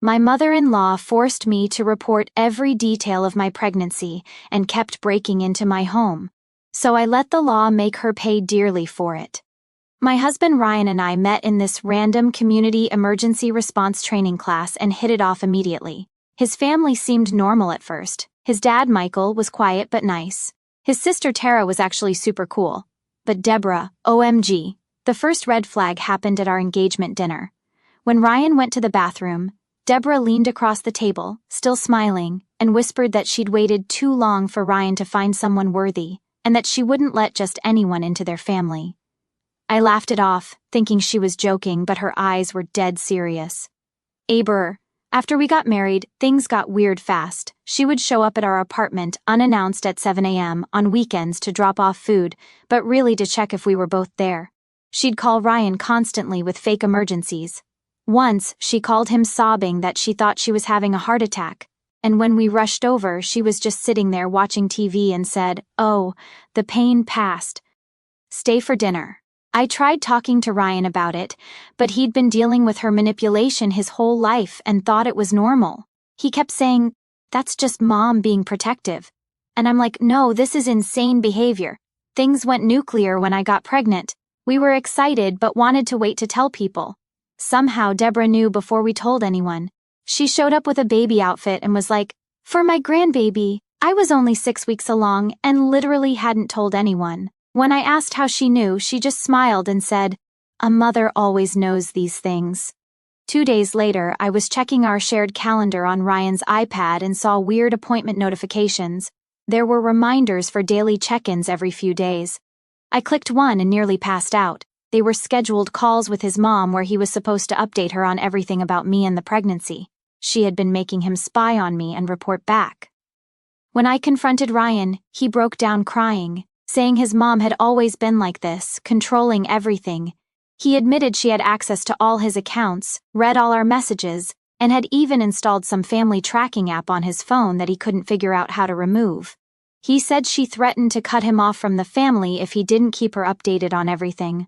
My mother-in-law forced me to report every detail of my pregnancy and kept breaking into my home, so I let the law make her pay dearly for it. My husband Ryan and I met in this random community emergency response training class and hit it off immediately. His family seemed normal at first. His dad, Michael, was quiet but nice. His sister Tara was actually super cool. But Deborah, OMG, the first red flag happened at our engagement dinner. When Ryan went to the bathroom, Deborah leaned across the table, still smiling, and whispered that she'd waited too long for Ryan to find someone worthy, and that she wouldn't let just anyone into their family. I laughed it off, thinking she was joking, but her eyes were dead serious. After we got married, things got weird fast. She would show up at our apartment unannounced at 7 a.m. on weekends to drop off food, but really to check if we were both there. She'd call Ryan constantly with fake emergencies. Once, she called him sobbing that she thought she was having a heart attack, and when we rushed over, she was just sitting there watching TV and said, "Oh, the pain passed. Stay for dinner." I tried talking to Ryan about it, but he'd been dealing with her manipulation his whole life and thought it was normal. He kept saying, "That's just mom being protective." And I'm like, "No, this is insane behavior." Things went nuclear when I got pregnant. We were excited but wanted to wait to tell people. Somehow Deborah knew before we told anyone. She showed up with a baby outfit and was like, "For my grandbaby." I was only 6 weeks along and literally hadn't told anyone. When I asked how she knew, she just smiled and said, "A mother always knows these things." 2 days later, I was checking our shared calendar on Ryan's iPad and saw weird appointment notifications. There were reminders for daily check-ins every few days. I clicked one and nearly passed out. They were scheduled calls with his mom where he was supposed to update her on everything about me and the pregnancy. She had been making him spy on me and report back. When I confronted Ryan, he broke down crying, saying his mom had always been like this, controlling everything. He admitted she had access to all his accounts, read all our messages, and had even installed some family tracking app on his phone that he couldn't figure out how to remove. He said she threatened to cut him off from the family if he didn't keep her updated on everything.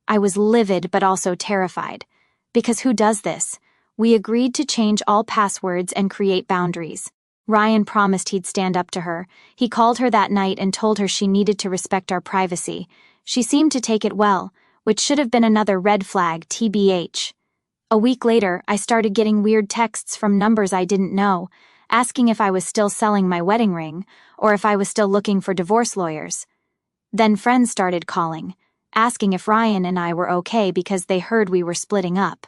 I was livid but also terrified. Because who does this? We agreed to change all passwords and create boundaries. Ryan promised he'd stand up to her. He called her that night and told her she needed to respect our privacy. She seemed to take it well, which should have been another red flag, TBH. A week later, I started getting weird texts from numbers I didn't know, asking if I was still selling my wedding ring, or if I was still looking for divorce lawyers. Then friends started calling, asking if Ryan and I were okay because they heard we were splitting up.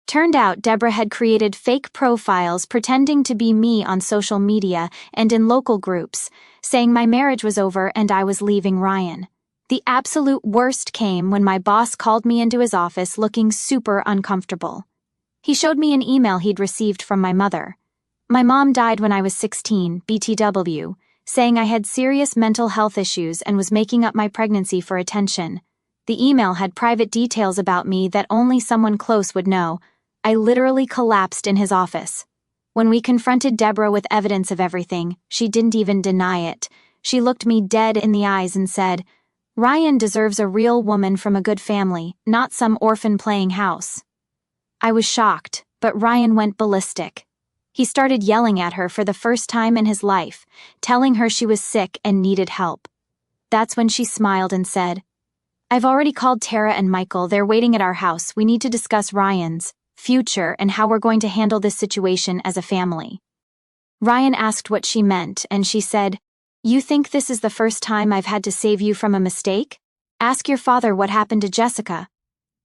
Turned out Deborah had created fake profiles pretending to be me on social media and in local groups, saying my marriage was over and I was leaving Ryan. The absolute worst came when my boss called me into his office looking super uncomfortable. He showed me an email he'd received from my mother. My mom died when I was 16, BTW, saying I had serious mental health issues and was making up my pregnancy for attention. The email had private details about me that only someone close would know. I literally collapsed in his office. When we confronted Deborah with evidence of everything, she didn't even deny it. She looked me dead in the eyes and said, "Ryan deserves a real woman from a good family, not some orphan playing house." I was shocked, but Ryan went ballistic. He started yelling at her for the first time in his life, telling her she was sick and needed help. That's when she smiled and said, "I've already called Tara and Michael. They're waiting at our house. We need to discuss Ryan's future and how we're going to handle this situation as a family." Ryan asked what she meant, and she said, "You think this is the first time I've had to save you from a mistake? Ask your father what happened to Jessica."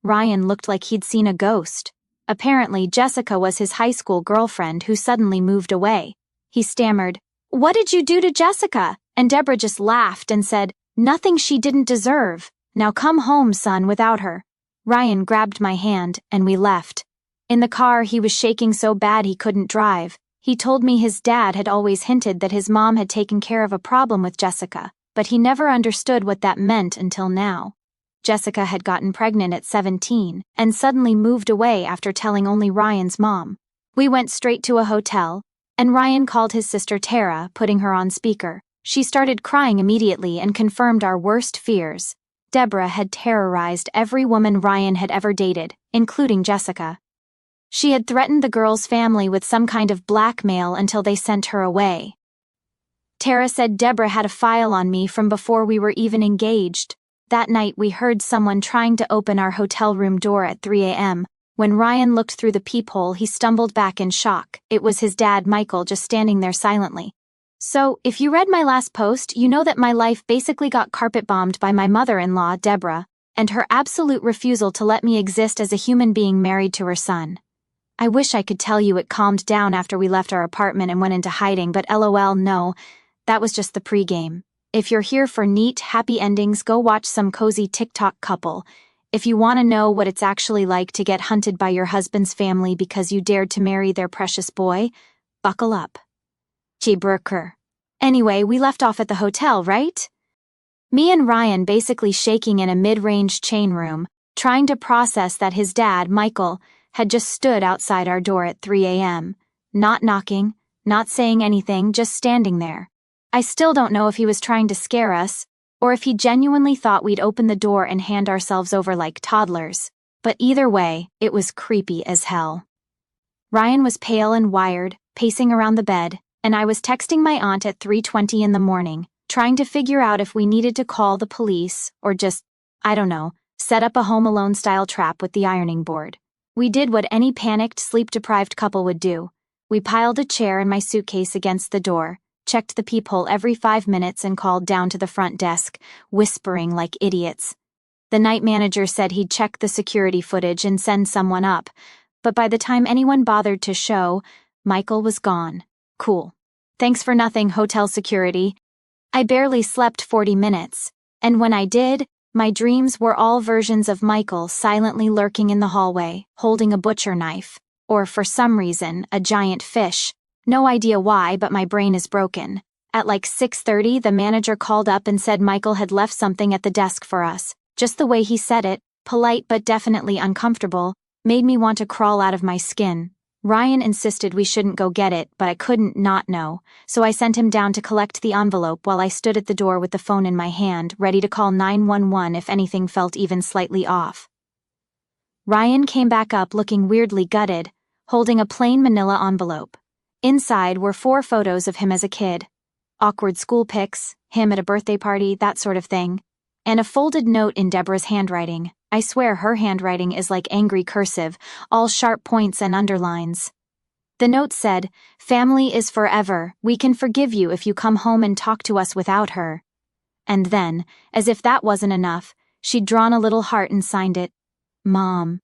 Ryan looked like he'd seen a ghost. Apparently, Jessica was his high school girlfriend who suddenly moved away. He stammered, "What did you do to Jessica?" And Deborah just laughed and said, "Nothing she didn't deserve. Now come home, son, without her." Ryan grabbed my hand, and we left. In the car, he was shaking so bad he couldn't drive. He told me his dad had always hinted that his mom had taken care of a problem with Jessica, but he never understood what that meant until now. Jessica had gotten pregnant at 17 and suddenly moved away after telling only Ryan's mom. We went straight to a hotel, and Ryan called his sister Tara, putting her on speaker. She started crying immediately and confirmed our worst fears. Deborah had terrorized every woman Ryan had ever dated, including Jessica. She had threatened the girl's family with some kind of blackmail until they sent her away. Tara said Deborah had a file on me from before we were even engaged. That night we heard someone trying to open our hotel room door at 3 a.m. When Ryan looked through the peephole, he stumbled back in shock. It was his dad, Michael, just standing there silently. So, if you read my last post, you know that my life basically got carpet-bombed by my mother-in-law, Deborah, and her absolute refusal to let me exist as a human being married to her son. I wish I could tell you it calmed down after we left our apartment and went into hiding, but LOL, no. That was just the pregame. If you're here for neat, happy endings, go watch some cozy TikTok couple. If you want to know what it's actually like to get hunted by your husband's family because you dared to marry their precious boy, buckle up. Brooker. Anyway, we left off at the hotel, right? Me and Ryan basically shaking in a mid-range chain room, trying to process that his dad, Michael, had just stood outside our door at 3 a.m., not knocking, not saying anything, just standing there. I still don't know if he was trying to scare us, or if he genuinely thought we'd open the door and hand ourselves over like toddlers, but either way, it was creepy as hell. Ryan was pale and wired, pacing around the bed, and I was texting my aunt at 3:20 in the morning, trying to figure out if we needed to call the police or just, I don't know, set up a Home Alone-style trap with the ironing board. We did what any panicked, sleep-deprived couple would do. We piled a chair and my suitcase against the door, checked the peephole every 5 minutes and called down to the front desk, whispering like idiots. The night manager said he'd check the security footage and send someone up, but by the time anyone bothered to show, Michael was gone. Cool. Thanks for nothing, hotel security. I barely slept 40 minutes, and when I did, my dreams were all versions of Michael silently lurking in the hallway, holding a butcher knife, or for some reason, a giant fish. No idea why, but my brain is broken. At like 6:30, the manager called up and said Michael had left something at the desk for us. Just the way he said it, polite but definitely uncomfortable, made me want to crawl out of my skin. Ryan insisted we shouldn't go get it, but I couldn't not know, so I sent him down to collect the envelope while I stood at the door with the phone in my hand, ready to call 911 if anything felt even slightly off. Ryan came back up looking weirdly gutted, holding a plain manila envelope. Inside were 4 photos of him as a kid. Awkward school pics, him at a birthday party, that sort of thing. And a folded note in Deborah's handwriting. I swear her handwriting is like angry cursive, all sharp points and underlines. The note said, "Family is forever. We can forgive you if you come home and talk to us without her." And then, as if that wasn't enough, she'd drawn a little heart and signed it, Mom.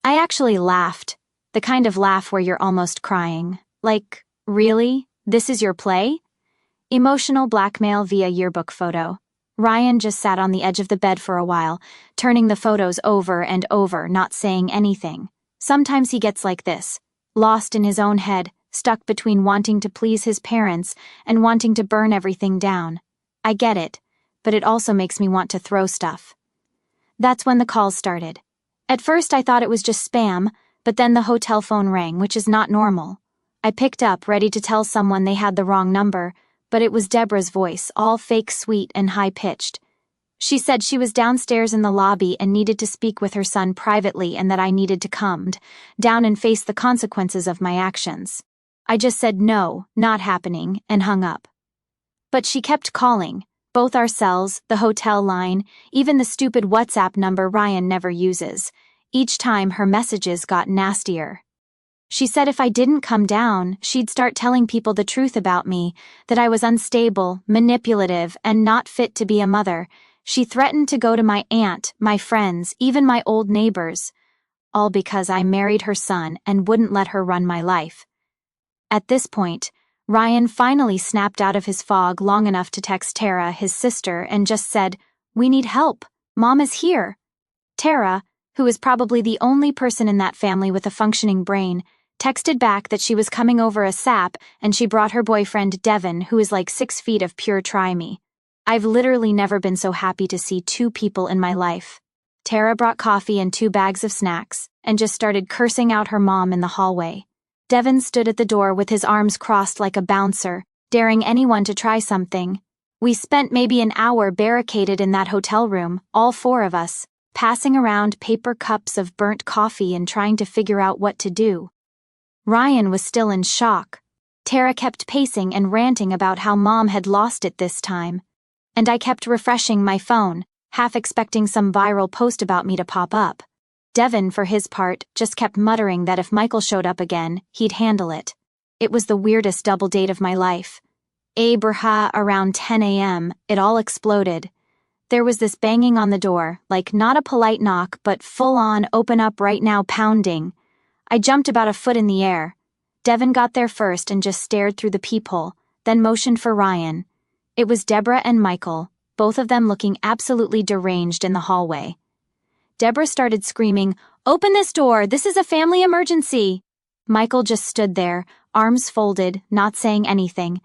I actually laughed. The kind of laugh where you're almost crying. Like, really? This is your play? Emotional blackmail via yearbook photo. Ryan just sat on the edge of the bed for a while, turning the photos over and over, not saying anything. Sometimes he gets like this, lost in his own head, stuck between wanting to please his parents and wanting to burn everything down. I get it, but it also makes me want to throw stuff. That's when the calls started. At first I thought it was just spam, but then the hotel phone rang, which is not normal. I picked up, ready to tell someone they had the wrong number, but it was Deborah's voice, all fake sweet and high-pitched. She said she was downstairs in the lobby and needed to speak with her son privately and that I needed to come down and face the consequences of my actions. I just said no, not happening, and hung up. But she kept calling, both our cells, the hotel line, even the stupid WhatsApp number Ryan never uses. Each time her messages got nastier. She said if I didn't come down, she'd start telling people the truth about me, that I was unstable, manipulative, and not fit to be a mother. She threatened to go to my aunt, my friends, even my old neighbors. All because I married her son and wouldn't let her run my life. At this point, Ryan finally snapped out of his fog long enough to text Tara, his sister, and just said, "We need help. Mom is here." Tara, who is probably the only person in that family with a functioning brain, texted back that she was coming over a sap and she brought her boyfriend Devin, who is like 6 feet of pure try-me. I've literally never been so happy to see 2 people in my life. Tara brought coffee and 2 bags of snacks and just started cursing out her mom in the hallway. Devin stood at the door with his arms crossed like a bouncer, daring anyone to try something. We spent maybe an hour barricaded in that hotel room, all 4 of us. passing around paper cups of burnt coffee and trying to figure out what to do. Ryan was still in shock. Tara kept pacing and ranting about how Mom had lost it this time. And I kept refreshing my phone, half expecting some viral post about me to pop up. Devin, for his part, just kept muttering that if Michael showed up again, he'd handle it. It was the weirdest double date of my life. Around 10 a.m., it all exploded. There was this banging on the door, like not a polite knock, but full-on open up right now pounding. I jumped about a foot in the air. Devin got there first and just stared through the peephole, then motioned for Ryan. It was Deborah and Michael, both of them looking absolutely deranged in the hallway. Deborah started screaming, "Open this door, this is a family emergency!" Michael just stood there, arms folded, not saying anything.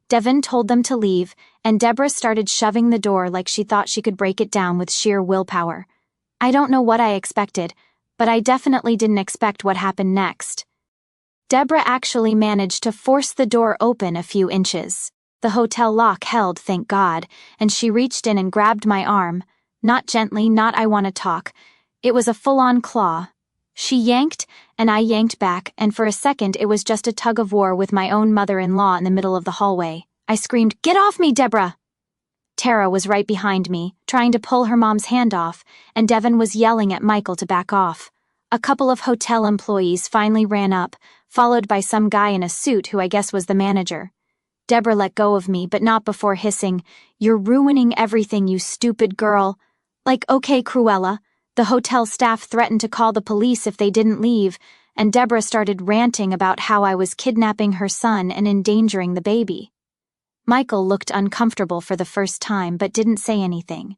Devin told them to leave, and Deborah started shoving the door like she thought she could break it down with sheer willpower. I don't know what I expected, but I definitely didn't expect what happened next. Deborah actually managed to force the door open a few inches. The hotel lock held, thank God, and she reached in and grabbed my arm. Not gently, not "I want to talk." It was a full-on claw. She yanked, and I yanked back, and for a second it was just a tug-of-war with my own mother-in-law in the middle of the hallway. I screamed, "Get off me, Deborah!" Tara was right behind me, trying to pull her mom's hand off, and Devin was yelling at Michael to back off. A couple of hotel employees finally ran up, followed by some guy in a suit who I guess was the manager. Deborah let go of me, but not before hissing, "You're ruining everything, you stupid girl." Like, okay, Cruella. The hotel staff threatened to call the police if they didn't leave, and Deborah started ranting about how I was kidnapping her son and endangering the baby. Michael looked uncomfortable for the first time but didn't say anything.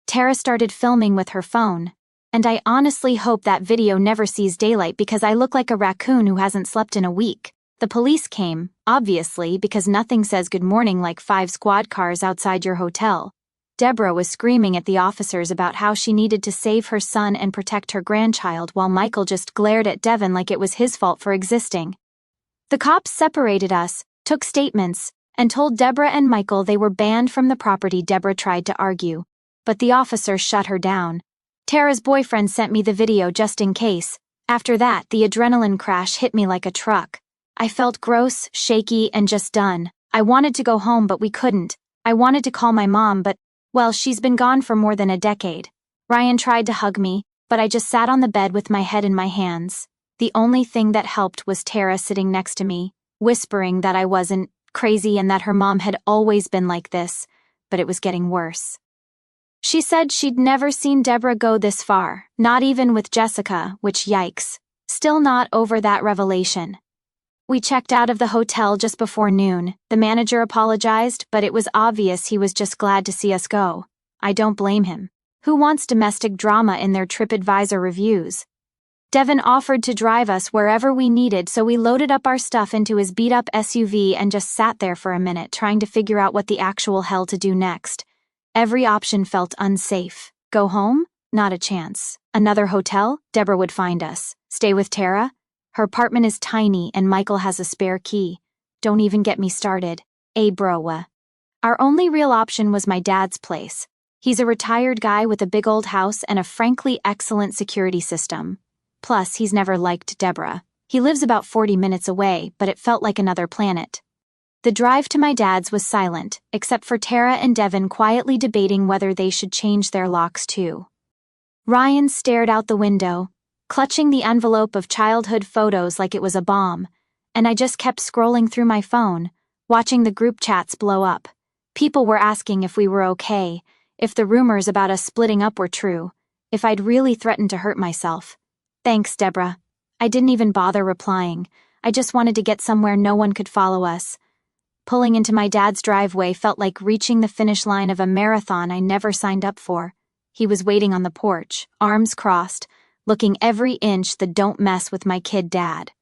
Tara started filming with her phone, and I honestly hope that video never sees daylight because I look like a raccoon who hasn't slept in a week. The police came, obviously, because nothing says good morning like 5 squad cars outside your hotel. Deborah was screaming at the officers about how she needed to save her son and protect her grandchild while Michael just glared at Devin like it was his fault for existing. The cops separated us, took statements, and told Deborah and Michael they were banned from the property. Deborah tried to argue, but the officer shut her down. Tara's boyfriend sent me the video just in case. After that, the adrenaline crash hit me like a truck. I felt gross, shaky, and just done. I wanted to go home, but we couldn't. I wanted to call my mom, but well, she's been gone for more than a decade. Ryan tried to hug me, but I just sat on the bed with my head in my hands. The only thing that helped was Tara sitting next to me, whispering that I wasn't crazy and that her mom had always been like this, but it was getting worse. She said she'd never seen Deborah go this far, not even with Jessica, which yikes. Still not over that revelation. We checked out of the hotel just before noon. The manager apologized, but it was obvious he was just glad to see us go. I don't blame him. Who wants domestic drama in their TripAdvisor reviews? Devin offered to drive us wherever we needed, so we loaded up our stuff into his beat-up SUV and just sat there for a minute trying to figure out what the actual hell to do next. Every option felt unsafe. Go home? Not a chance. Another hotel? Deborah would find us. Stay with Tara? Her apartment is tiny and Michael has a spare key. Don't even get me started. Broa. Our only real option was my dad's place. He's a retired guy with a big old house and a frankly excellent security system. Plus, he's never liked Deborah. He lives about 40 minutes away, but it felt like another planet. The drive to my dad's was silent, except for Tara and Devin quietly debating whether they should change their locks too. Ryan stared out the window, clutching the envelope of childhood photos like it was a bomb, and I just kept scrolling through my phone, watching the group chats blow up. People were asking if we were okay, if the rumors about us splitting up were true, if I'd really threatened to hurt myself. Thanks, Deborah. I didn't even bother replying. I just wanted to get somewhere no one could follow us. Pulling into my dad's driveway felt like reaching the finish line of a marathon I never signed up for. He was waiting on the porch, arms crossed, looking every inch the don't mess with my kid dad.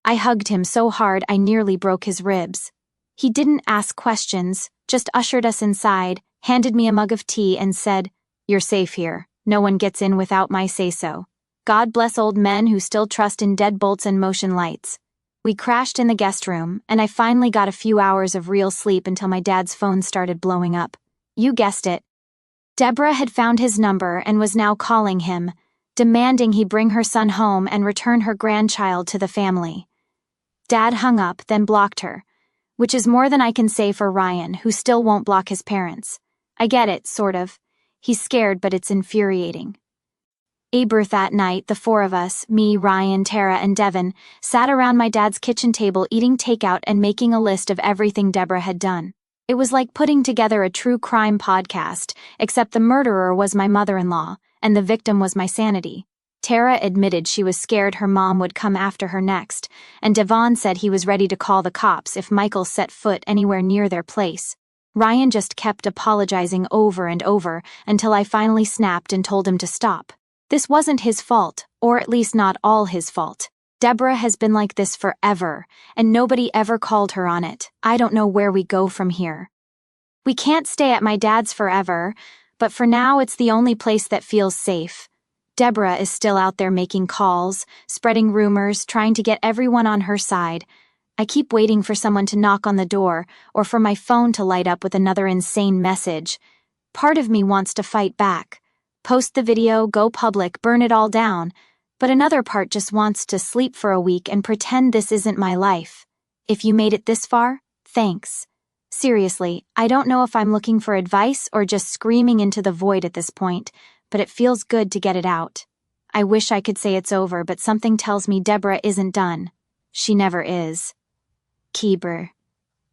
I hugged him so hard I nearly broke his ribs. He didn't ask questions, just ushered us inside, handed me a mug of tea and said, "You're safe here. No one gets in without my say-so. God bless old men who still trust in deadbolts and motion lights." We crashed in the guest room, and I finally got a few hours of real sleep until my dad's phone started blowing up. You guessed it. Deborah had found his number and was now calling him, demanding he bring her son home and return her grandchild to the family. Dad hung up, then blocked her, which is more than I can say for Ryan, who still won't block his parents. I get it, sort of. He's scared, but it's infuriating. That night, the four of us, me, Ryan, Tara, and Devin, sat around my dad's kitchen table eating takeout and making a list of everything Deborah had done. It was like putting together a true crime podcast, except the murderer was my mother-in-law, and the victim was my sanity. Tara admitted she was scared her mom would come after her next, and Devon said he was ready to call the cops if Michael set foot anywhere near their place. Ryan just kept apologizing over and over until I finally snapped and told him to stop. This wasn't his fault, or at least not all his fault. Deborah has been like this forever, and nobody ever called her on it. I don't know where we go from here. We can't stay at my dad's forever, but for now it's the only place that feels safe. Deborah is still out there making calls, spreading rumors, trying to get everyone on her side. I keep waiting for someone to knock on the door, or for my phone to light up with another insane message. Part of me wants to fight back. Post the video, go public, burn it all down. But another part just wants to sleep for a week and pretend this isn't my life. If you made it this far, thanks. Seriously, I don't know if I'm looking for advice or just screaming into the void at this point, but it feels good to get it out. I wish I could say it's over, but something tells me Deborah isn't done. She never is. Kieber.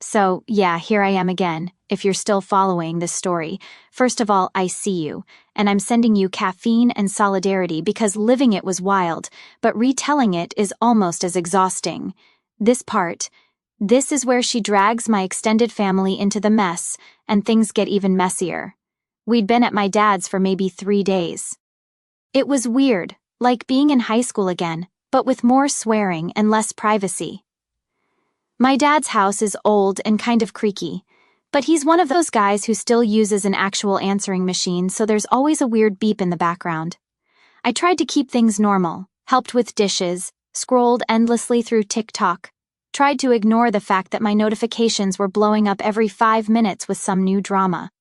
So, yeah, here I am again, if you're still following this story. First of all, I see you, and I'm sending you caffeine and solidarity because living it was wild, but retelling it is almost as exhausting. This is where she drags my extended family into the mess, and things get even messier. We'd been at my dad's for maybe 3 days. It was weird, like being in high school again, but with more swearing and less privacy. My dad's house is old and kind of creaky, but he's one of those guys who still uses an actual answering machine, so there's always a weird beep in the background. I tried to keep things normal, helped with dishes, scrolled endlessly through TikTok, tried to ignore the fact that my notifications were blowing up every 5 minutes with some new drama.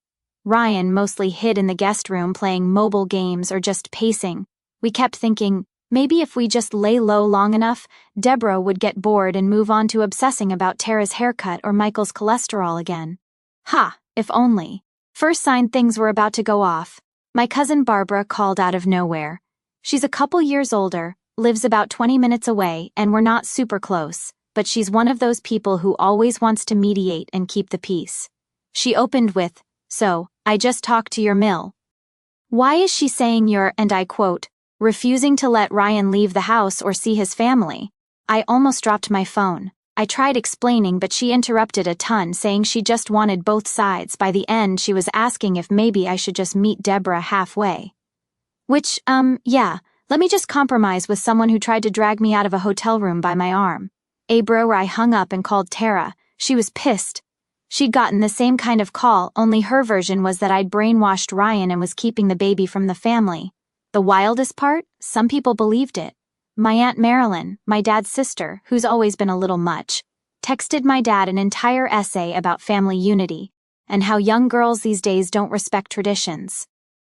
Ryan mostly hid in the guest room playing mobile games or just pacing. We kept thinking, maybe if we just lay low long enough, Deborah would get bored and move on to obsessing about Tara's haircut or Michael's cholesterol again. Ha, if only. First sign things were about to go off. My cousin Barbara called out of nowhere. She's a couple years older, lives about 20 minutes away, and we're not super close, but she's one of those people who always wants to mediate and keep the peace. She opened with, "So, I just talked to your mill. Why is she saying you're, and I quote, refusing to let Ryan leave the house or see his family?" I almost dropped my phone. I tried explaining, but she interrupted a ton, saying she just wanted both sides. By the end, she was asking if maybe I should just meet Deborah halfway. Which, yeah, let me just compromise with someone who tried to drag me out of a hotel room by my arm. I hung up and called Tara. She was pissed. She'd gotten the same kind of call, only her version was that I'd brainwashed Ryan and was keeping the baby from the family. The wildest part? Some people believed it. My Aunt Marilyn, my dad's sister, who's always been a little much, texted my dad an entire essay about family unity and how young girls these days don't respect traditions.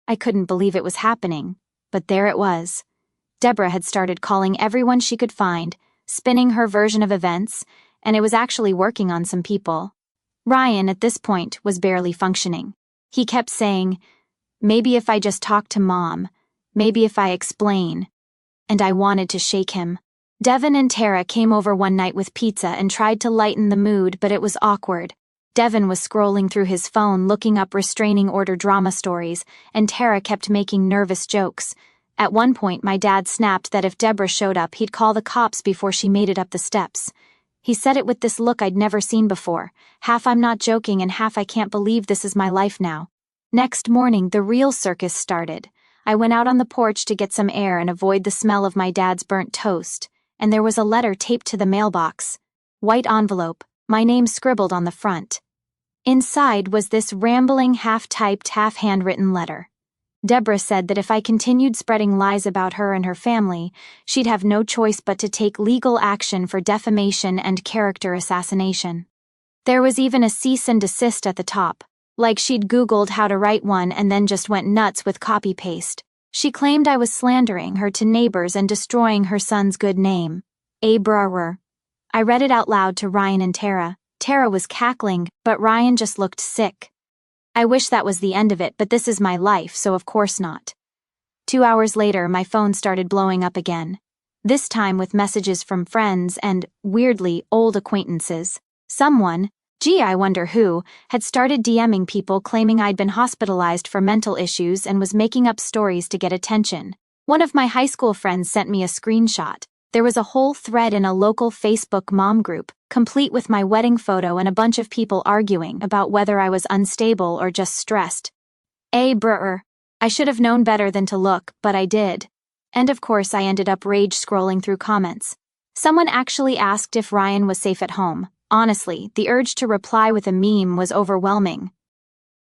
I couldn't believe it was happening, but there it was. Deborah had started calling everyone she could find, spinning her version of events, and it was actually working on some people. Ryan, at this point, was barely functioning. He kept saying, "Maybe if I just talk to Mom, maybe if I explain," and I wanted to shake him. Devin and Tara came over one night with pizza and tried to lighten the mood, but it was awkward. Devin was scrolling through his phone looking up restraining order drama stories, and Tara kept making nervous jokes. At one point, my dad snapped that if Deborah showed up, he'd call the cops before she made it up the steps. He said it with this look I'd never seen before, half I'm not joking and half I can't believe this is my life now. Next morning, the real circus started. I went out on the porch to get some air and avoid the smell of my dad's burnt toast, and there was a letter taped to the mailbox. White envelope, my name scribbled on the front. Inside was this rambling, half-typed, half-handwritten letter. Deborah said that if I continued spreading lies about her and her family, she'd have no choice but to take legal action for defamation and character assassination. There was even a cease and desist at the top. Like she'd Googled how to write one and then just went nuts with copy-paste. She claimed I was slandering her to neighbors and destroying her son's good name. Brr. I read it out loud to Ryan and Tara. Tara was cackling, but Ryan just looked sick. I wish that was the end of it, but this is my life, so of course not. 2 hours later, my phone started blowing up again. This time with messages from friends and, weirdly, old acquaintances. Someone, I wonder who, had started DMing people claiming I'd been hospitalized for mental issues and was making up stories to get attention. One of my high school friends sent me a screenshot. There was a whole thread in a local Facebook mom group, complete with my wedding photo and a bunch of people arguing about whether I was unstable or just stressed. Brr. I should have known better than to look, but I did. And of course I ended up rage scrolling through comments. Someone actually asked if Ryan was safe at home. Honestly, the urge to reply with a meme was overwhelming.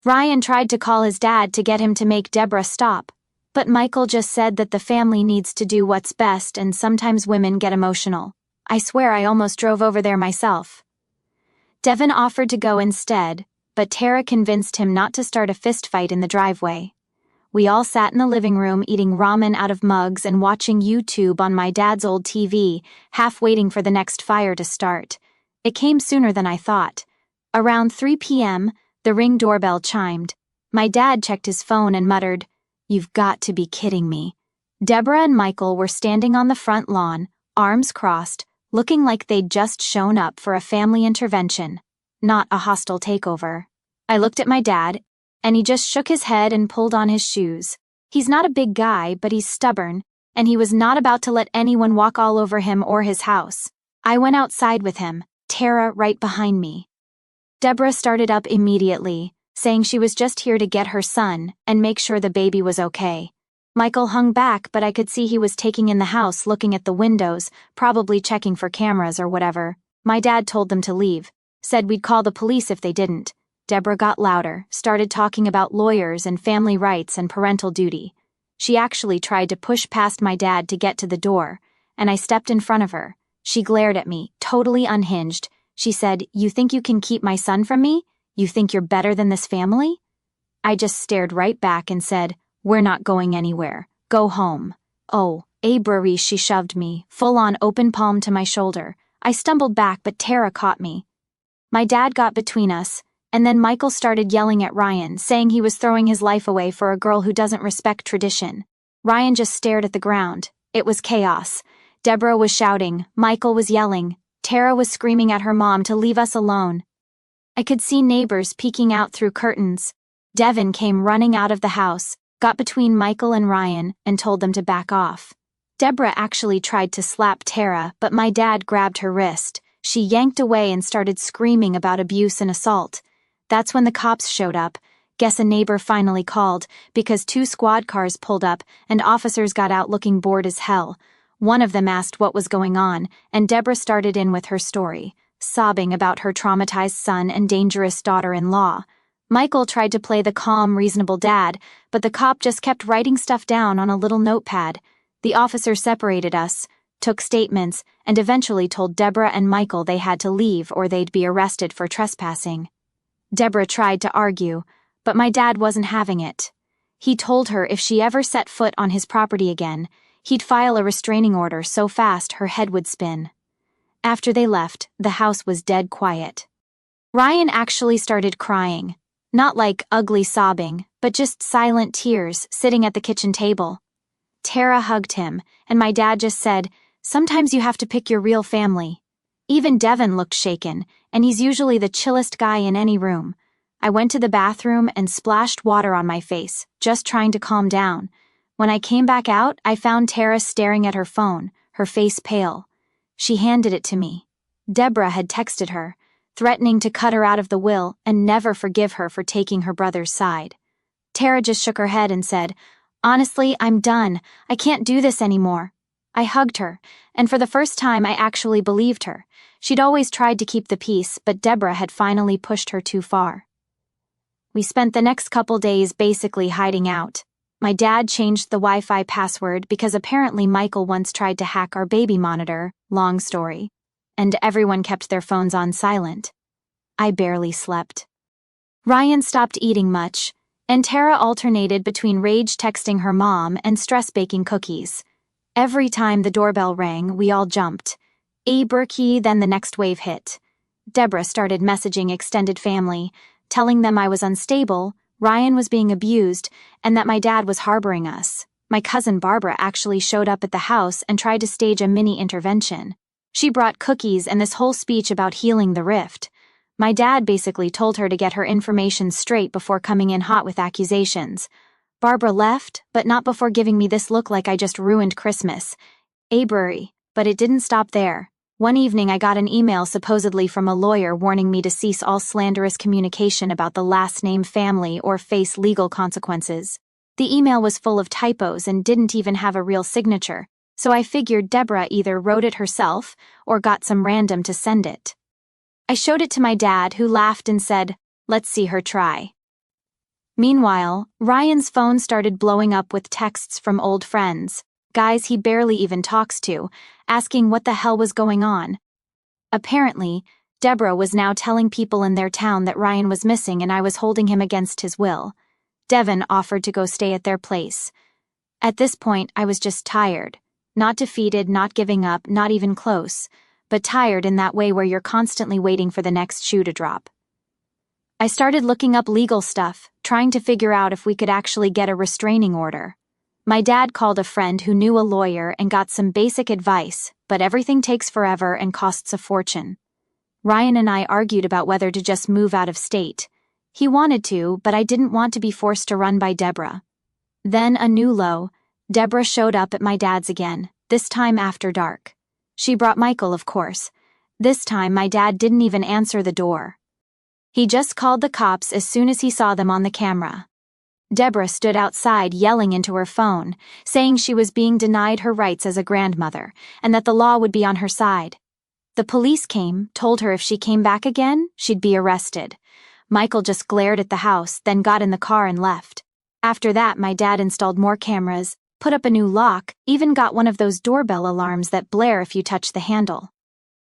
Ryan tried to call his dad to get him to make Deborah stop. But Michael just said that the family needs to do what's best and sometimes women get emotional. I swear I almost drove over there myself. Devin offered to go instead, but Tara convinced him not to start a fistfight in the driveway. We all sat in the living room eating ramen out of mugs and watching YouTube on my dad's old TV, half waiting for the next fire to start. It came sooner than I thought. Around 3 p.m., the Ring doorbell chimed. My dad checked his phone and muttered, "You've got to be kidding me." Deborah and Michael were standing on the front lawn, arms crossed, looking like they'd just shown up for a family intervention, not a hostile takeover. I looked at my dad, and he just shook his head and pulled on his shoes. He's not a big guy, but he's stubborn, and he was not about to let anyone walk all over him or his house. I went outside with him, Tara right behind me. Deborah started up immediately, saying she was just here to get her son and make sure the baby was okay. Michael hung back, but I could see he was taking in the house, looking at the windows, probably checking for cameras or whatever. My dad told them to leave, said we'd call the police if they didn't. Deborah got louder, started talking about lawyers and family rights and parental duty. She actually tried to push past my dad to get to the door, and I stepped in front of her. She glared at me, totally unhinged. She said, "You think you can keep my son from me? You think you're better than this family?" I just stared right back and said, "We're not going anywhere. Go home." "Oh, Brr," she shoved me, full-on open palm to my shoulder. I stumbled back, but Tara caught me. My dad got between us, and then Michael started yelling at Ryan, saying he was throwing his life away for a girl who doesn't respect tradition. Ryan just stared at the ground. It was chaos. Deborah was shouting, Michael was yelling, Tara was screaming at her mom to leave us alone. I could see neighbors peeking out through curtains. Devin came running out of the house, got between Michael and Ryan, and told them to back off. Deborah actually tried to slap Tara, but my dad grabbed her wrist. She yanked away and started screaming about abuse and assault. That's when the cops showed up. Guess a neighbor finally called, because 2 squad cars pulled up and officers got out looking bored as hell. One of them asked what was going on, and Deborah started in with her story, sobbing about her traumatized son and dangerous daughter-in-law. Michael tried to play the calm, reasonable dad, but the cop just kept writing stuff down on a little notepad. The officer separated us, took statements, and eventually told Deborah and Michael they had to leave or they'd be arrested for trespassing. Deborah tried to argue, but my dad wasn't having it. He told her if she ever set foot on his property again, he'd file a restraining order so fast her head would spin. After they left, the house was dead quiet. Ryan actually started crying. Not like ugly sobbing, but just silent tears sitting at the kitchen table. Tara hugged him, and my dad just said, "Sometimes you have to pick your real family." Even Devin looked shaken, and he's usually the chillest guy in any room. I went to the bathroom and splashed water on my face, just trying to calm down. When I came back out, I found Tara staring at her phone, her face pale. She handed it to me. Deborah had texted her, threatening to cut her out of the will and never forgive her for taking her brother's side. Tara just shook her head and said, "Honestly, I'm done. I can't do this anymore." I hugged her, and for the first time I actually believed her. She'd always tried to keep the peace, but Deborah had finally pushed her too far. We spent the next couple days basically hiding out. My dad changed the Wi-Fi password because apparently Michael once tried to hack our baby monitor, long story, and everyone kept their phones on silent. I barely slept. Ryan stopped eating much, and Tara alternated between rage texting her mom and stress baking cookies. Every time the doorbell rang, we all jumped. Then the next wave hit. Deborah started messaging extended family, telling them I was unstable, Ryan was being abused, and that my dad was harboring us. My cousin Barbara actually showed up at the house and tried to stage a mini intervention. She brought cookies and this whole speech about healing the rift. My dad basically told her to get her information straight before coming in hot with accusations. Barbara left, but not before giving me this look like I just ruined Christmas. But it didn't stop there. One evening I got an email supposedly from a lawyer warning me to cease all slanderous communication about the last name family or face legal consequences. The email was full of typos and didn't even have a real signature, so I figured Deborah either wrote it herself or got some random to send it. I showed it to my dad, who laughed and said, "Let's see her try." Meanwhile, Ryan's phone started blowing up with texts from old friends, guys he barely even talks to, asking what the hell was going on. Apparently, Deborah was now telling people in their town that Ryan was missing and I was holding him against his will. Devin offered to go stay at their place. At this point, I was just tired. Not defeated, not giving up, not even close, but tired in that way where you're constantly waiting for the next shoe to drop. I started looking up legal stuff, trying to figure out if we could actually get a restraining order. My dad called a friend who knew a lawyer and got some basic advice, but everything takes forever and costs a fortune. Ryan and I argued about whether to just move out of state. He wanted to, but I didn't want to be forced to run by Deborah. Then a new low. Deborah showed up at my dad's again, this time after dark. She brought Michael, of course. This time my dad didn't even answer the door. He just called the cops as soon as he saw them on the camera. Deborah stood outside yelling into her phone, saying she was being denied her rights as a grandmother, and that the law would be on her side. The police came, told her if she came back again, she'd be arrested. Michael just glared at the house, then got in the car and left. After that, my dad installed more cameras, put up a new lock, even got one of those doorbell alarms that blare if you touch the handle.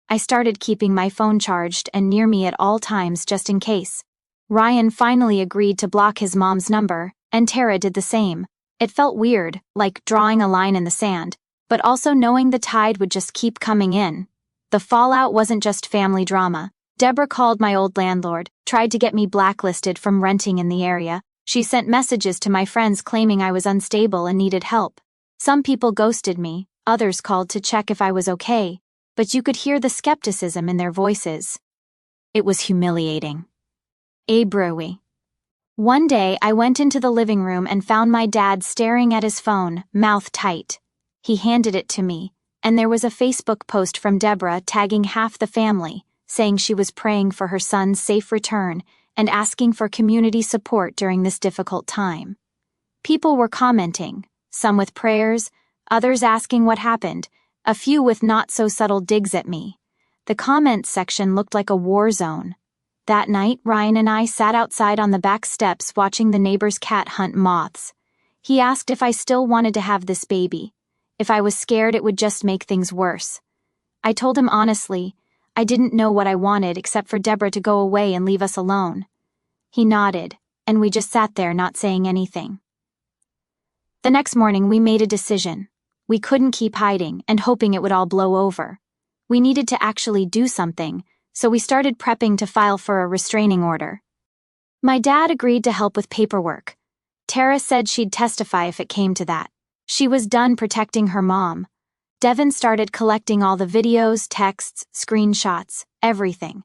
I started keeping my phone charged and near me at all times just in case. Ryan finally agreed to block his mom's number, and Tara did the same. It felt weird, like drawing a line in the sand, but also knowing the tide would just keep coming in. The fallout wasn't just family drama. Deborah called my old landlord, tried to get me blacklisted from renting in the area. She sent messages to my friends claiming I was unstable and needed help. Some people ghosted me, others called to check if I was okay, but you could hear the skepticism in their voices. It was humiliating. One day I went into the living room and found my dad staring at his phone, mouth tight. He handed it to me, and there was a Facebook post from Deborah tagging half the family, saying she was praying for her son's safe return and asking for community support during this difficult time. People were commenting, some with prayers, others asking what happened, a few with not-so-subtle digs at me. The comments section looked like a war zone. That night, Ryan and I sat outside on the back steps watching the neighbor's cat hunt moths. He asked if I still wanted to have this baby. If I was scared it would just make things worse. I told him honestly, I didn't know what I wanted except for Deborah to go away and leave us alone. He nodded, and we just sat there not saying anything. The next morning we made a decision. We couldn't keep hiding and hoping it would all blow over. We needed to actually do something, so we started prepping to file for a restraining order. My dad agreed to help with paperwork. Tara said she'd testify if it came to that. She was done protecting her mom. Devin started collecting all the videos, texts, screenshots, everything.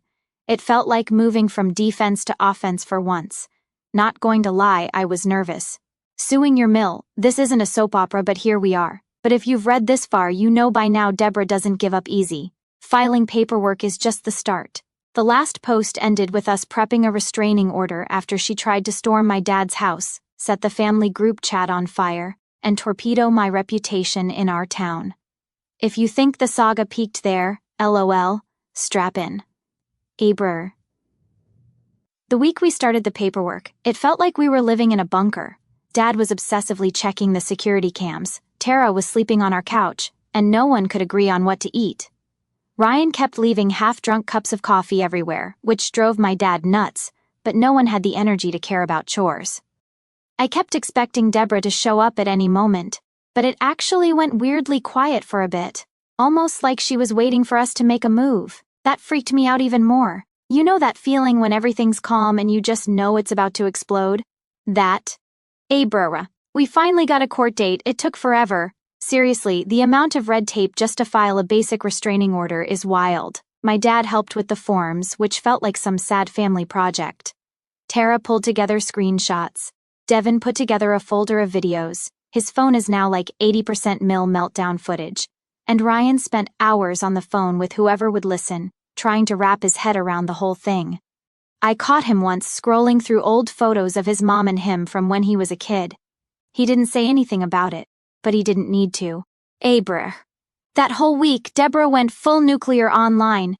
It felt like moving from defense to offense for once. Not going to lie, I was nervous. Suing your mill, this isn't a soap opera, but here we are. But if you've read this far, you know by now Deborah doesn't give up easy. Filing paperwork is just the start. The last post ended with us prepping a restraining order after she tried to storm my dad's house, set the family group chat on fire, and torpedo my reputation in our town. If you think the saga peaked there, LOL, strap in. The week we started the paperwork, it felt like we were living in a bunker. Dad was obsessively checking the security cams, Tara was sleeping on our couch, and no one could agree on what to eat. Ryan kept leaving half-drunk cups of coffee everywhere, which drove my dad nuts, but no one had the energy to care about chores. I kept expecting Deborah to show up at any moment, but it actually went weirdly quiet for a bit, almost like she was waiting for us to make a move. That freaked me out even more. You know that feeling when everything's calm and you just know it's about to explode? That. Bruh. We finally got a court date. It took forever. Seriously, the amount of red tape just to file a basic restraining order is wild. My dad helped with the forms, which felt like some sad family project. Tara pulled together screenshots. Devin put together a folder of videos. His phone is now like 80% meltdown footage. And Ryan spent hours on the phone with whoever would listen, trying to wrap his head around the whole thing. I caught him once scrolling through old photos of his mom and him from when he was a kid. He didn't say anything about it, but he didn't need to. Bruh. That whole week, Deborah went full nuclear online.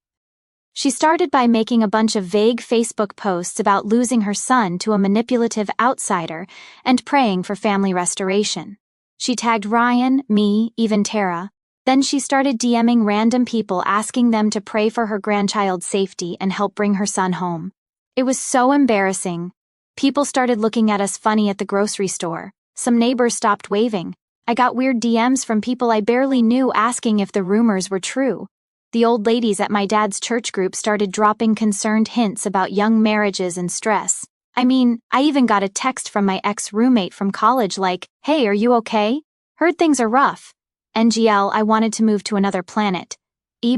She started by making a bunch of vague Facebook posts about losing her son to a manipulative outsider and praying for family restoration. She tagged Ryan, me, even Tara. Then she started DMing random people asking them to pray for her grandchild's safety and help bring her son home. It was so embarrassing. People started looking at us funny at the grocery store. Some neighbors stopped waving. I got weird DMs from people I barely knew asking if the rumors were true. The old ladies at my dad's church group started dropping concerned hints about young marriages and stress. I mean, I even got a text from my ex-roommate from college like, "Hey, are you okay? Heard things are rough. NGL, I wanted to move to another planet.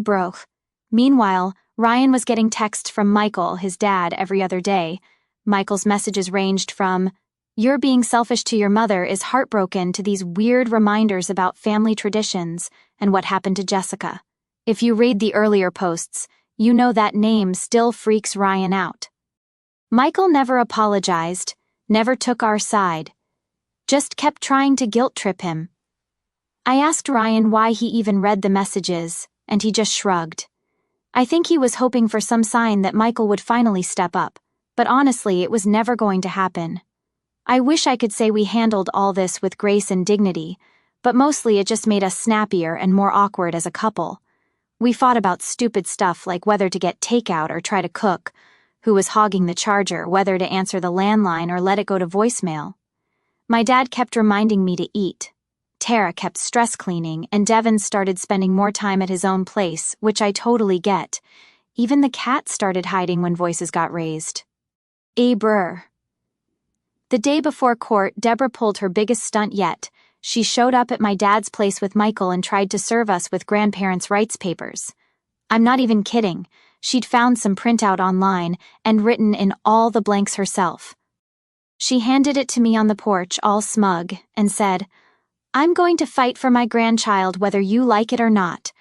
Broch." Meanwhile, Ryan was getting texts from Michael, his dad, every other day. Michael's messages ranged from, "You're being selfish to your mother," is heartbroken, to these weird reminders about family traditions and what happened to Jessica. If you read the earlier posts, you know that name still freaks Ryan out. Michael never apologized, never took our side, just kept trying to guilt-trip him. I asked Ryan why he even read the messages, and he just shrugged. I think he was hoping for some sign that Michael would finally step up, but honestly, it was never going to happen. I wish I could say we handled all this with grace and dignity, but mostly it just made us snappier and more awkward as a couple. We fought about stupid stuff like whether to get takeout or try to cook, who was hogging the charger, whether to answer the landline or let it go to voicemail. My dad kept reminding me to eat. Tara kept stress cleaning, and Devin started spending more time at his own place, which I totally get. Even the cat started hiding when voices got raised. Brr. The day before court, Deborah pulled her biggest stunt yet. She showed up at my dad's place with Michael and tried to serve us with grandparents' rights papers. I'm not even kidding. She'd found some printout online and written in all the blanks herself. She handed it to me on the porch, all smug, and said, "I'm going to fight for my grandchild whether you like it or not."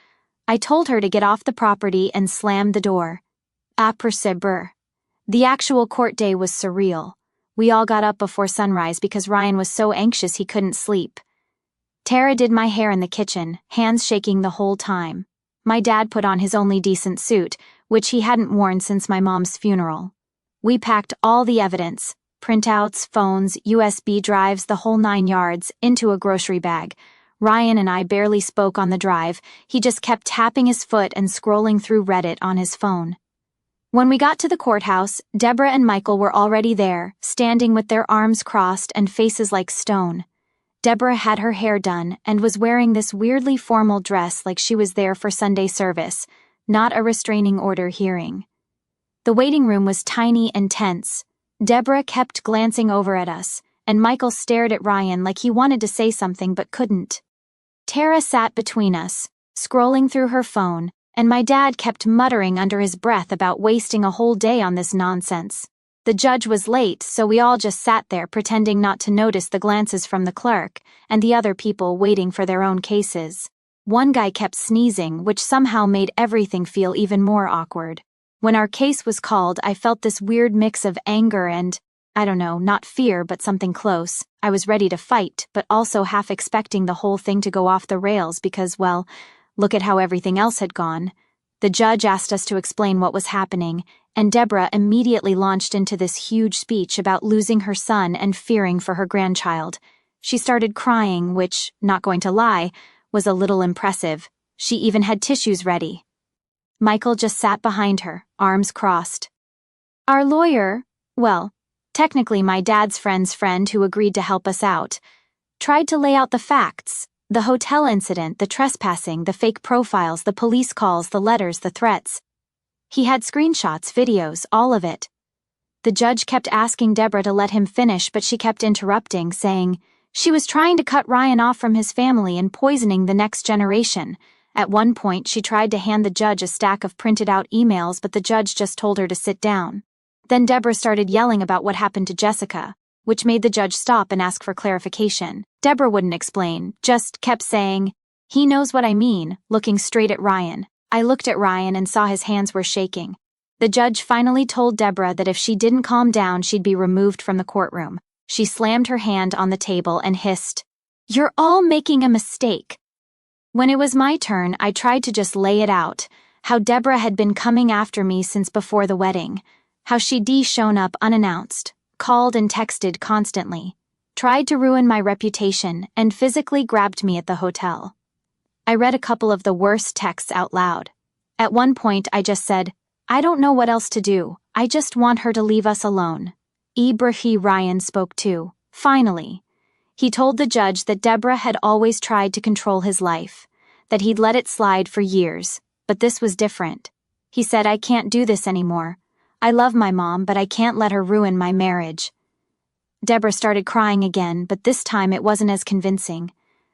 I told her to get off the property and slammed the door. Brr. The actual court day was surreal. We all got up before sunrise because Ryan was so anxious he couldn't sleep. Tara did my hair in the kitchen, hands shaking the whole time. My dad put on his only decent suit, which he hadn't worn since my mom's funeral. We packed all the evidence, printouts, phones, USB drives, the whole 9 yards, into a grocery bag. Ryan and I barely spoke on the drive. He just kept tapping his foot and scrolling through Reddit on his phone. When we got to the courthouse, Deborah and Michael were already there, standing with their arms crossed and faces like stone. Deborah had her hair done and was wearing this weirdly formal dress like she was there for Sunday service, not a restraining order hearing. The waiting room was tiny and tense. Deborah kept glancing over at us, and Michael stared at Ryan like he wanted to say something but couldn't. Tara sat between us, scrolling through her phone, and my dad kept muttering under his breath about wasting a whole day on this nonsense. The judge was late, so we all just sat there pretending not to notice the glances from the clerk and the other people waiting for their own cases. One guy kept sneezing, which somehow made everything feel even more awkward. When our case was called, I felt this weird mix of anger and, I don't know, not fear but something close. I was ready to fight, but also half expecting the whole thing to go off the rails because, well, look at how everything else had gone. The judge asked us to explain what was happening, and Deborah immediately launched into this huge speech about losing her son and fearing for her grandchild. She started crying, which, not going to lie, was a little impressive. She even had tissues ready. Michael just sat behind her, arms crossed. Our lawyer, Well, technically my dad's friend's friend who agreed to help us out, tried to lay out the facts. The hotel incident, the trespassing, the fake profiles, the police calls, the letters, the threats. He had screenshots, videos, all of it. The judge kept asking Deborah to let him finish, but she kept interrupting, saying she was trying to cut Ryan off from his family and poisoning the next generation. At one point, she tried to hand the judge a stack of printed out emails, but the judge just told her to sit down. Then Deborah started yelling about what happened to Jessica, which made the judge stop and ask for clarification. Deborah wouldn't explain, just kept saying, "He knows what I mean," looking straight at Ryan. I looked at Ryan and saw his hands were shaking. The judge finally told Deborah that if she didn't calm down, she'd be removed from the courtroom. She slammed her hand on the table and hissed, "You're all making a mistake." When it was my turn, I tried to just lay it out, how Deborah had been coming after me since before the wedding, how she'd shown up unannounced, called and texted constantly, tried to ruin my reputation, and physically grabbed me at the hotel. I read a couple of the worst texts out loud. At one point, I just said, "I don't know what else to do. I just want her to leave us alone." Ryan spoke too. Finally, he told the judge that Deborah had always tried to control his life, that he'd let it slide for years, but this was different. He said, "I can't do this anymore. I love my mom, but I can't let her ruin my marriage." Deborah started crying again, but this time it wasn't as convincing.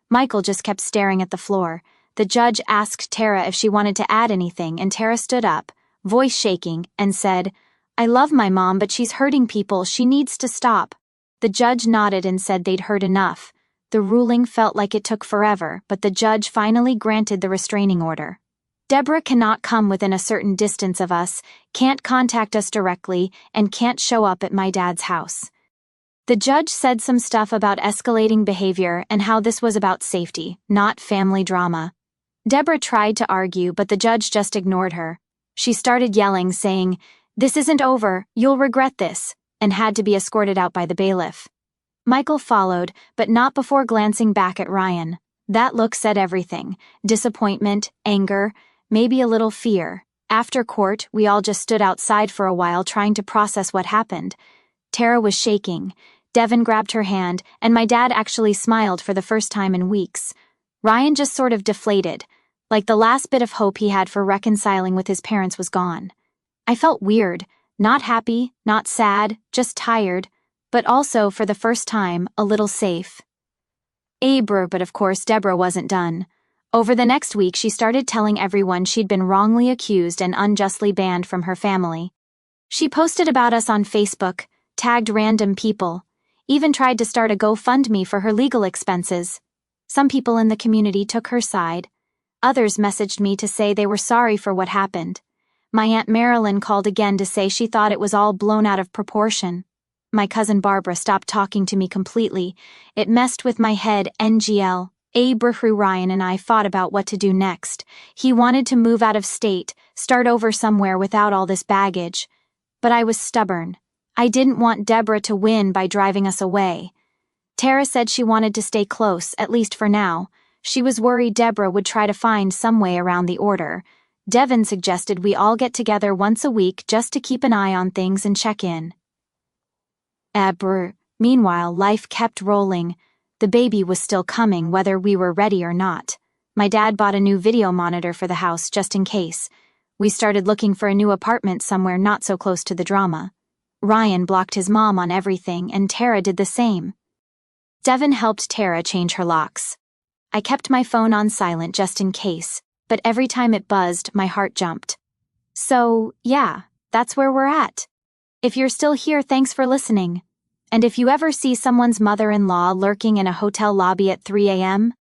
Michael just kept staring at the floor. The judge asked Tara if she wanted to add anything, and Tara stood up, voice shaking, and said, "I love my mom, but she's hurting people. She needs to stop." The judge nodded and said they'd heard enough. The ruling felt like it took forever, but the judge finally granted the restraining order. Deborah cannot come within a certain distance of us, can't contact us directly, and can't show up at my dad's house. The judge said some stuff about escalating behavior and how this was about safety, not family drama. Deborah tried to argue, but the judge just ignored her. She started yelling, saying, "This isn't over, you'll regret this," and had to be escorted out by the bailiff. Michael followed, but not before glancing back at Ryan. That look said everything: disappointment, anger, maybe a little fear. After court, we all just stood outside for a while trying to process what happened. Tara was shaking. Devin grabbed her hand, and my dad actually smiled for the first time in weeks. Ryan just sort of deflated, like the last bit of hope he had for reconciling with his parents was gone. I felt weird, not happy, not sad, just tired, but also, for the first time, a little safe. But of course Deborah wasn't done. Over the next week, she started telling everyone she'd been wrongly accused and unjustly banned from her family. She posted about us on Facebook, tagged random people, even tried to start a GoFundMe for her legal expenses. Some people in the community took her side. Others messaged me to say they were sorry for what happened. My Aunt Marilyn called again to say she thought it was all blown out of proportion. My cousin Barbara stopped talking to me completely. It messed with my head. Ryan and I fought about what to do next. He wanted to move out of state, start over somewhere without all this baggage. But I was stubborn. I didn't want Deborah to win by driving us away. Tara said she wanted to stay close, at least for now. She was worried Deborah would try to find some way around the order. Devin suggested we all get together once a week just to keep an eye on things and check in. Meanwhile, life kept rolling. The baby was still coming, whether we were ready or not. My dad bought a new video monitor for the house just in case. We started looking for a new apartment somewhere not so close to the drama. Ryan blocked his mom on everything, and Tara did the same. Devin helped Tara change her locks. I kept my phone on silent just in case, but every time it buzzed, my heart jumped. So, yeah, that's where we're at. If you're still here, thanks for listening. And if you ever see someone's mother-in-law lurking in a hotel lobby at 3 a.m.,